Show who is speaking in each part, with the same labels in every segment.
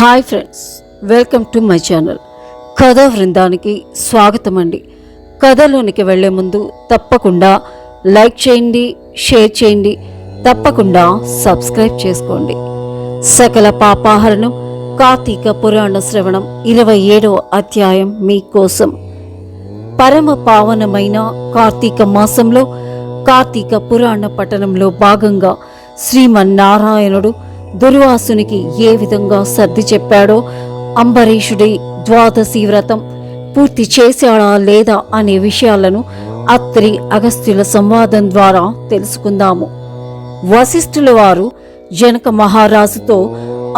Speaker 1: Hi friends, welcome to my channel. కథ బృందానికి స్వాగతం అండి. కథలోనికి వెళ్లే ముందు తప్పకుండా లైక్ చేయండి, షేర్ చేయండి, తప్పకుండా సబ్స్క్రైబ్ చేసుకోండి. సకల పాపాహరణం కార్తీక పురాణ శ్రవణం 27వ అధ్యాయం మీకోసం. పరమ పావనమైన కార్తీక మాసంలో కార్తీక పురాణ పఠనంలో భాగంగా శ్రీమన్నారాయణుడు దుర్వాసునికి ఏ విధంగా సర్ది చెప్పాడో, అంబరీషుడి ద్వాదశి వ్రతం పూర్తి చేశాడా లేదా అనే విషయాలను అత్రి అగస్త్యుల సంవాదం ద్వారా తెలుసుకుందాము. వశిష్ఠుల వారు జనక మహారాజుతో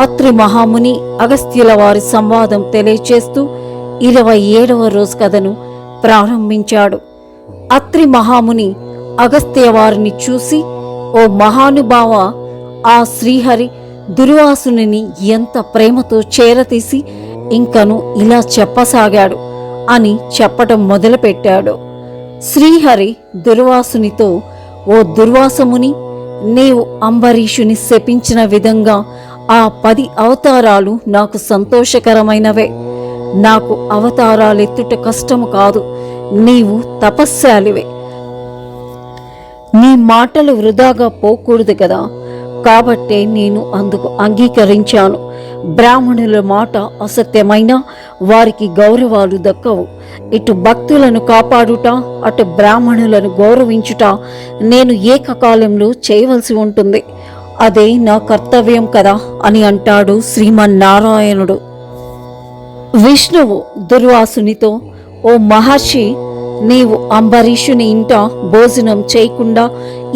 Speaker 1: అత్రి మహాముని అగస్త్యుల వారి సంవాదం తెలియచేస్తూ 27వ రోజు కథను ప్రారంభించాడు. అత్రి మహాముని అగస్త్య వారిని చూసి, ఓ మహానుభావ, ఆ శ్రీహరి దుర్వాసుని ఎంత ప్రేమతో చేరతీసి ఇంకను ఇలా చెప్పసాగాడు అని చెప్పటం మొదలుపెట్టాడు. శ్రీహరి దుర్వాసునితో, ఓ దుర్వాసముని, నీవు అంబరీషుని శపించిన విధంగా ఆ 10 అవతారాలు నాకు సంతోషకరమైనవే. నాకు అవతారాలెత్తుట కష్టము కాదు, నీవు తపస్శాలివే. నీ మాటలు వృధాగా పోకూడదు కదా, కాబట్టే నేను అందుకు అంగీకరించాను. బ్రాహ్మణుల మాట అసత్యమైన వారికి గౌరవాలు దక్కవు. ఇటు భక్తులను కాపాడుట, అటు బ్రాహ్మణులను గౌరవించుట నేను ఏకకాలంలో చేయవలసి ఉంటుంది. అదే నా కర్తవ్యం కదా అని అంటాడు శ్రీమన్నారాయణుడు. విష్ణువు దుర్వాసునితో, ఓ మహర్షి, నీవు అంబరీషుని ఇంట భోజనం చేయకుండా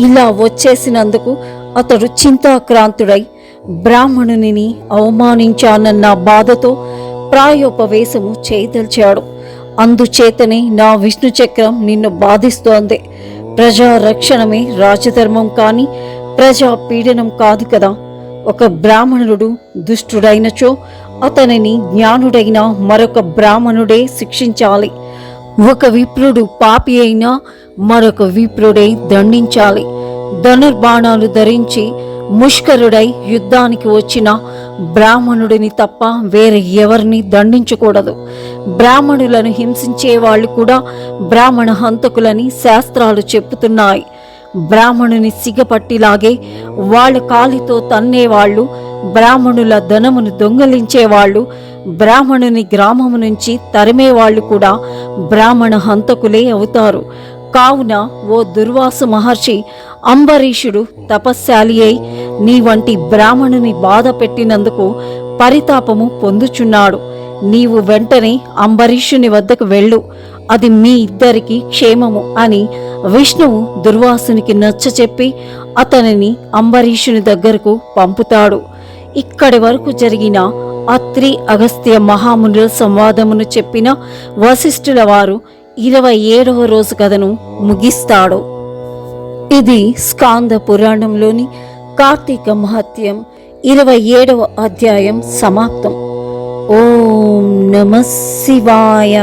Speaker 1: ఇలా వచ్చేసినందుకు అతడు చింతాక్రాంతుడై బ్రాహ్మణుని అవమానించానన్న బాధతో ప్రాయోపవేశము చేయదలిచాడు. అందుచేతనే నా విష్ణు చక్రం నిన్ను బాధిస్తోంది. ప్రజారక్షణమే రాజధర్మం కాని ప్రజా పీడనం కాదు కదా. ఒక బ్రాహ్మణుడు దుష్టుడైనచో అతనిని జ్ఞానుడైన మరొక బ్రాహ్మణుడే శిక్షించాలి. ఒక విప్రుడు పాపి అయినా మరొక విప్రుడే దండించాలి. ధనుర్బాణాలు ధరించి ముష్కరుడై యుద్ధానికి వచ్చిన బ్రాహ్మణుడిని తప్ప వేరే ఎవరిని దండించకూడదు. బ్రాహ్మణులను హింసించే వాళ్ళు కూడా బ్రాహ్మణ హంతకులని శాస్త్రాలు చెప్పుతున్నాయి. బ్రాహ్మణుని సిగపట్టిలాగే వాళ్ళ కాలితో తన్నేవాళ్ళు, బ్రాహ్మణుల ధనమును దొంగలించేవాళ్ళు, బ్రాహ్మణుని గ్రామము నుంచి తరిమేవాళ్ళు కూడా బ్రాహ్మణ హంతకులే అవుతారు. కావున ఓ దుర్వాసు మహర్షి, అంబరీషుడు తపస్శాలి అయి నీ వంటి బ్రాహ్మణుని బాధ పెట్టినందుకు పరితాపము పొందుచున్నాడు. నీవు వెంటనే అంబరీషుని వద్దకు వెళ్ళు, అది మీ ఇద్దరికి క్షేమము అని విష్ణువు దుర్వాసునికి నచ్చచెప్పి అతనిని అంబరీషుని దగ్గరకు పంపుతాడు. ఇక్కడి వరకు జరిగిన అత్రి అగస్త్య మహామునుల సంవాదమును చెప్పిన వశిష్ఠుల వారు 27వ రోజు కథను ముగిస్తాడు. ఇది స్కాంద పురాణంలోని కార్తీక మహత్యం 27వ అధ్యాయం సమాప్తం. ఓం నమః శివాయ.